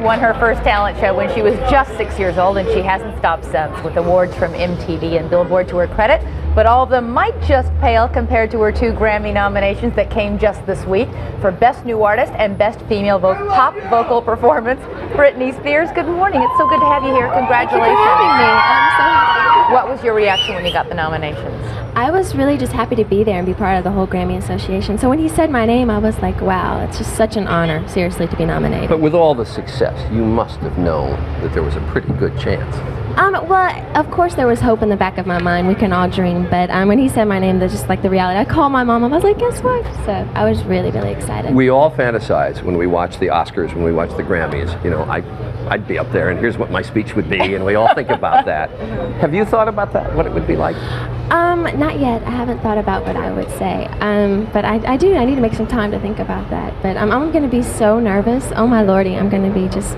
won her first talent show when she was just 6 years old, and she hasn't stopped since, with awards from MTV and Billboard to her credit. But all of them might just pale compared to her 2 Grammy nominations that came just this week for Best New Artist and Best Female Pop Vocal Performance. Britney Spears, good morning. It's so good to have you here. Congratulations. Thank you for having me. I'm so happy. What was your reaction when you got the nominations? I was really just happy to be there and be part of the whole Grammy Association. So when he said my name, I was like, wow, it's just such an honor, seriously, to be nominated. But with all the success, you must have known that there was a pretty good chance. Well, of course there was hope in the back of my mind. We can all dream. But when he said my name, that's just like the reality. I called my mom. I was like, guess what? So I was really, really excited. We all fantasize when we watch the Oscars, when we watch the Grammys. You know, I'd be up there and here's what my speech would be, and we all think about that. Have you thought about that, what it would be like? Not yet. I haven't thought about what I would say. But I do. I need to make some time to think about that. But I'm going to be so nervous. Oh my lordy, I'm going to be just...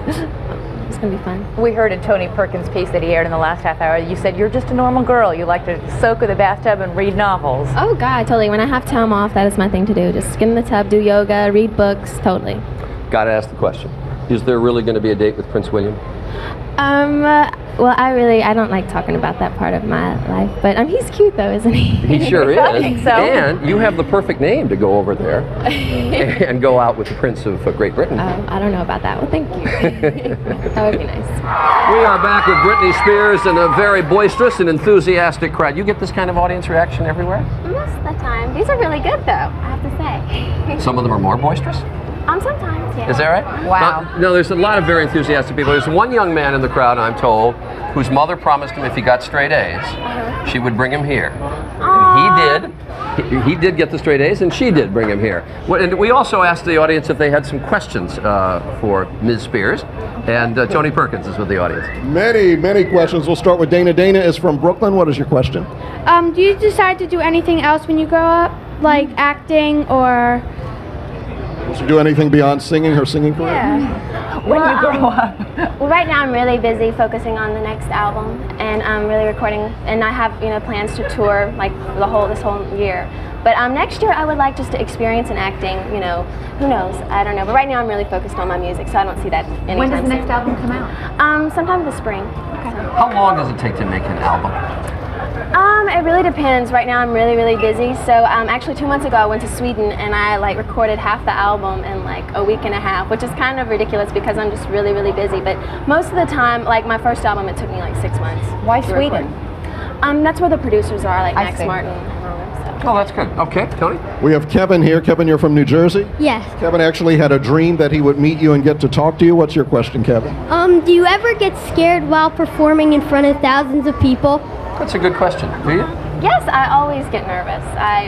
It's going to be fun. We heard in Tony Perkins' piece that he aired in the last half hour, you said you're just a normal girl. You like to soak in the bathtub and read novels. Oh God, totally. When I have time off, that is my thing to do. Just get in the tub, do yoga, read books, totally. Gotta ask the question. Is there really going to be a date with Prince William? Well, I don't like talking about that part of my life, but he's cute though, isn't he? He sure is. I think so. And you have the perfect name to go over there and go out with the Prince of Great Britain. Oh, I don't know about that. Well, thank you. That would be nice. We are back with Britney Spears and a very boisterous and enthusiastic crowd. You get this kind of audience reaction everywhere? Most of the time. These are really good though, I have to say. Some of them are more boisterous? Sometimes, yeah. Is that right? Wow. No, there's a lot of very enthusiastic people. There's one young man in the crowd, I'm told, whose mother promised him if he got straight A's, she would bring him here. And he did. He did get the straight A's, and she did bring him here. And we also asked the audience if they had some questions for Ms. Spears, and Tony Perkins is with the audience. Many questions. We'll start with Dana. Dana is from Brooklyn. What is your question? Do you decide to do anything else when you grow up, like acting or... Does she do anything beyond singing, her singing career? Yeah. When you grow up. Well, right now I'm really busy focusing on the next album, and I'm really recording, and I have plans to tour like this whole year. But next year I would like just to experience in acting. Who knows? I don't know. But right now I'm really focused on my music, so I don't see that anytime soon. When does the next album come out? Sometime in the spring. Okay. How long does it take to make an album? It really depends. Right now I'm really, really busy. So actually 2 months ago I went to Sweden and I recorded half the album in a week and a half, which is kind of ridiculous because I'm just really, really busy. But most of the time, my first album, it took me 6 months. Why Sweden? That's where the producers are, like I Max see. Martin. Oh, that's good. Okay, Tony? We have Kevin here. Kevin, you're from New Jersey? Yes. Kevin actually had a dream that he would meet you and get to talk to you. What's your question, Kevin? Do you ever get scared while performing in front of thousands of people? That's a good question. Do you? Yes, I always get nervous,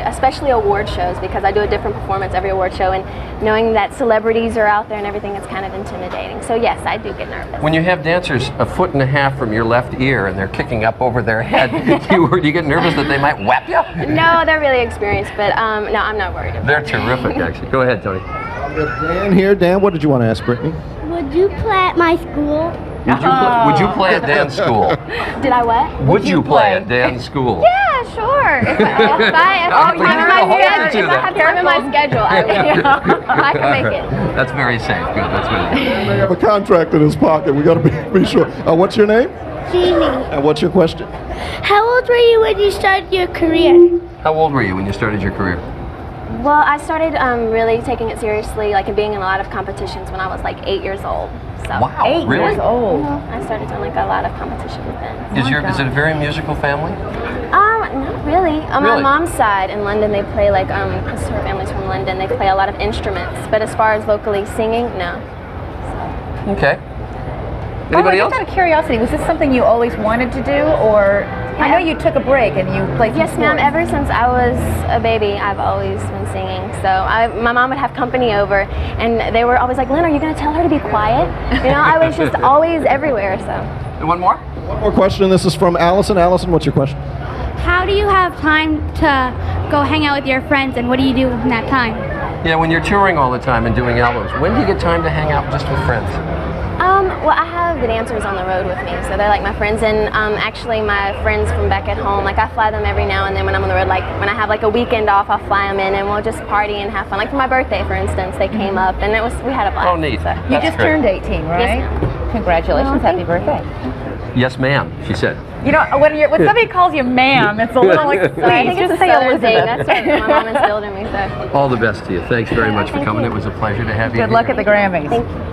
especially award shows, because I do a different performance every award show, and knowing that celebrities are out there and everything, it's kind of intimidating. So yes, I do get nervous. When you have dancers 1.5 feet from your left ear and they're kicking up over their head, do you get nervous that they might whap you? No, they're really experienced, but no, I'm not worried about They're terrific, actually. Go ahead, Tony. We have Dan here. Dan, what did you want to ask Britney? Would you play at my school? Would you play at Dan's school? it. Did I what? Would you play at Dan's school? Yeah, sure. If I have time in my schedule, I can make it. That's very safe. Good. That's good. They have a contract in his pocket. We got to be sure. What's your name? Jeannie. And what's your question? How old were you when you started your career? How old were you when you started your career? Well, I started really taking it seriously, and being in a lot of competitions when I was 8 years old. So. Wow, 8 really? years old. I started doing a lot of competitions then. Is it a very musical family? Not really. On my mom's side in London, they play because her family's from London, they play a lot of instruments. But as far as vocally singing, no. Okay. Anybody else? Just out of curiosity, was this something you always wanted to do, or I know you took a break and you played some Yes, ma'am. sports. Ever since I was a baby, I've always been singing. So my mom would have company over, and they were always like, "Lynn, are you going to tell her to be quiet?" I was just always everywhere. So. And one more? One more question. This is from Allison. Allison, what's your question? How do you have time to go hang out with your friends, and what do you do in that time? Yeah, when you're touring all the time and doing albums, when do you get time to hang out just with friends? Well, I have the dancers on the road with me, so they're like my friends, and actually my friends from back at home, like I fly them every now and then when I'm on the road. Like when I have like a weekend off, I'll fly them in, and we'll just party and have fun. Like for my birthday, for instance, they came up, and we had a blast. Oh, neat. So. You just turned 18, right? Yes, ma'am. Congratulations, happy birthday. Yes, ma'am, she said. You know, when somebody calls you ma'am, it's a little like, I please, think it's just a say Southern thing. Elizabeth. That's what my mom instilled in me. So All the best to you. Thanks very much for Thank coming. you. It was a pleasure to have you Good here. luck at the Grammys. thank you.